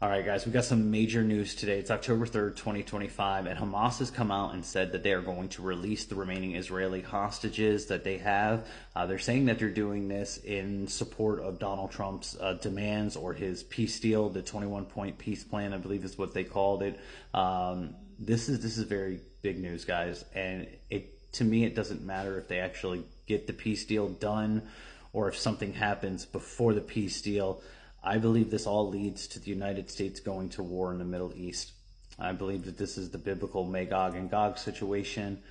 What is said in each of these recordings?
All right, guys, we got some major news today. It's October 3rd, 2025, and Hamas has come out and said that they are going to release the remaining Israeli hostages that they have. They're saying that they're doing this in support of Donald Trump's demands or his peace deal, the 21-point peace plan, I believe is what they called it. This is very big news, guys, and to me, it doesn't matter if they actually get the peace deal done or if something happens before the peace deal. I believe this all leads to the United States going to war in the Middle East. I believe that this is the biblical MAGOG and GOG situation,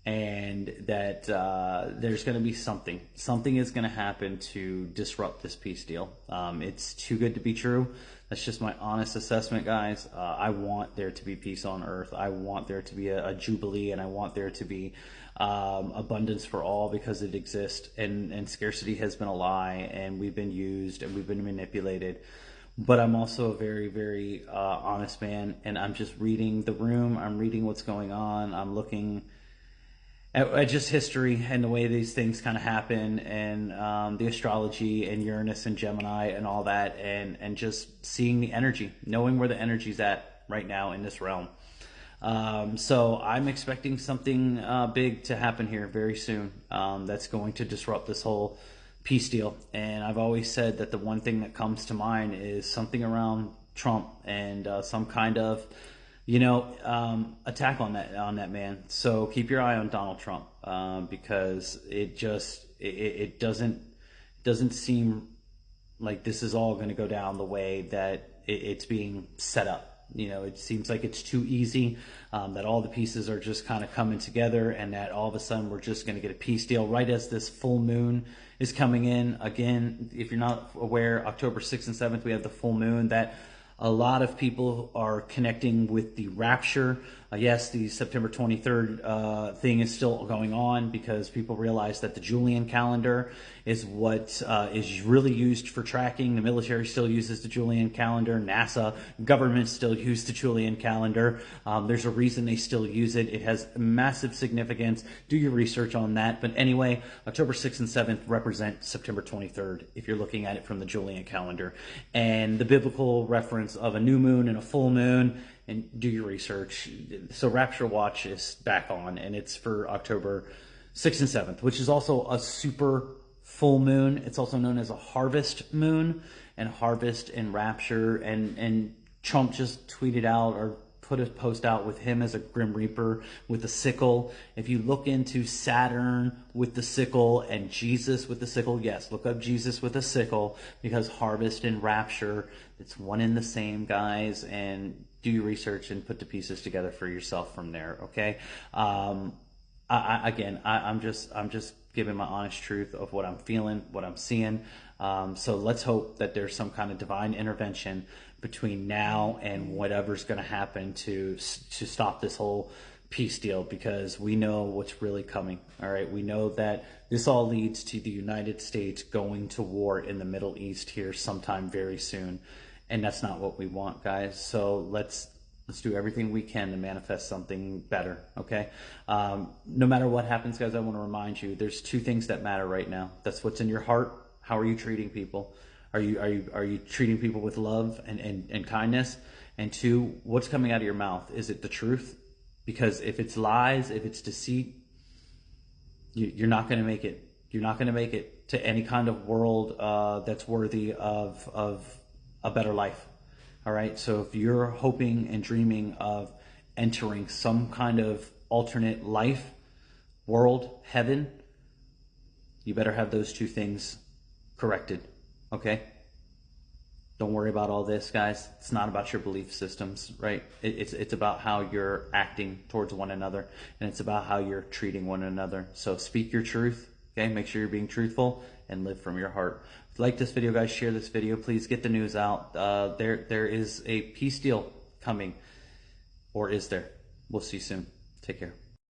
and that there's going to be something. Something is going to happen to disrupt this peace deal. It's too good to be true. That's just my honest assessment, guys. I want there to be peace on earth. I want there to be a jubilee, and I want there to be abundance for all, because it exists, and scarcity has been a lie, and we've been used and we've been manipulated. But I'm also a very, very honest man, and I'm just reading the room. I'm reading what's going on. I'm looking at just history and the way these things kind of happen, and the astrology and Uranus and Gemini and all that, and just seeing the energy, knowing where the energy's at right now in this realm. So I'm expecting something big to happen here very soon, that's going to disrupt this whole peace deal. And I've always said that the one thing that comes to mind is something around Trump and some kind of attack on that man. So keep your eye on Donald Trump, because it doesn't seem like this is all going to go down the way that it's being set up. It seems like it's too easy, that all the pieces are just kind of coming together, and that all of a sudden we're just going to get a peace deal right as this full moon is coming in. Again, if you're not aware, October 6th and 7th, we have the full moon that a lot of people are connecting with the rapture. Yes, the September 23rd thing is still going on, because people realize that the Julian calendar is what is really used for tracking. The military still uses the Julian calendar. NASA, government still use the Julian calendar. There's a reason they still use it. It has massive significance. Do your research on that. But anyway, October 6th and 7th represent September 23rd if you're looking at it from the Julian calendar. And the biblical reference of a new moon and a full moon, and do your research. So Rapture Watch is back on, and it's for October 6th and 7th, which is also a super full moon. It's also known as a harvest moon, and harvest and rapture. And Trump just tweeted out or put a post out with him as a Grim Reaper with a sickle. If you look into Saturn with the sickle and Jesus with the sickle, yes, look up Jesus with a sickle, because harvest and rapture, it's one and the same, guys. And do your research and put the pieces together for yourself from there. Okay. I'm just giving my honest truth of what I'm feeling, what I'm seeing. So let's hope that there's some kind of divine intervention between now and whatever's going to happen to stop this whole peace deal, because we know what's really coming. All right. We know that this all leads to the United States going to war in the Middle East here sometime very soon. And that's not what we want, guys. So let's do everything we can to manifest something better, okay? No matter what happens, guys, I want to remind you, there's two things that matter right now. That's what's in your heart. How are you treating people? Are you treating people with love and kindness? And two, what's coming out of your mouth? Is it the truth? Because if it's lies, if it's deceit, you're not going to make it. You're not going to make it to any kind of world that's worthy of a better life. All right. So if you're hoping and dreaming of entering some kind of alternate life, world, heaven, you better have those two things corrected. Okay. Don't worry about all this, guys. It's not about your belief systems, right? It's about how you're acting towards one another, and it's about how you're treating one another. So speak your truth. Okay. Make sure you're being truthful and live from your heart. Like this video, guys, share this video. Please get the news out. There is a peace deal coming, or is there? We'll see soon. Take care.